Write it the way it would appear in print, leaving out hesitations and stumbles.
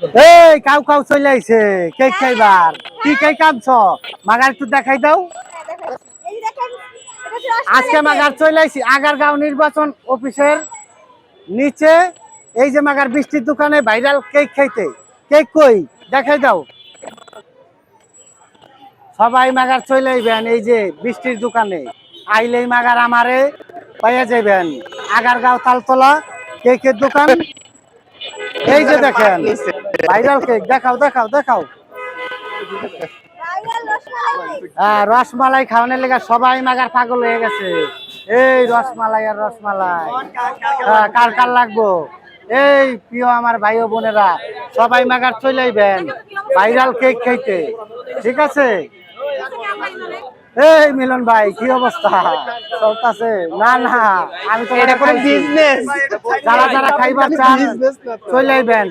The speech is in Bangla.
এই কাউ কাউ চলে আইছে কেক খাইবার। কি কেক আনছো? মাগার একটু দেখাই দাও। আজকে মাগার চলে আইছি আগারগাঁও নির্বাচন অফিসের নিচে। এই যে মাগার বৃষ্টির দোকানে ভাইরাল কেক খাইতে। কেক কই দেখাই দাও। সবাই মাগার চলে আইবেন এই যে বৃষ্টির দোকানে। আইলেই মাগার আমারে পাইয়া যাবেন। আগারগাঁও তালতলা কেকের দোকান। এই যে দেখেন ভাইরাল কেক। দেখাও দেখাও দেখাও। হ্যাঁ, রসমালাই খাওয়ানোর লেগে সবাই মাগার পাগল হয়ে গেছে। এই রসমালাই আর রসমালাই। হ্যাঁ, কার কার লাগবো? এই প্রিয় আমার ভাই ও বোনেরা সবাই মাগার চলে আইবেন ভাইরাল কেক খাইতে। ঠিক আছে? এই মিলন ভাই কি অবস্থা চলতেছে? না না, আমি তো এটা কোনো বিজনেস। যারা যারা খাইবার চান চলে আইবেন।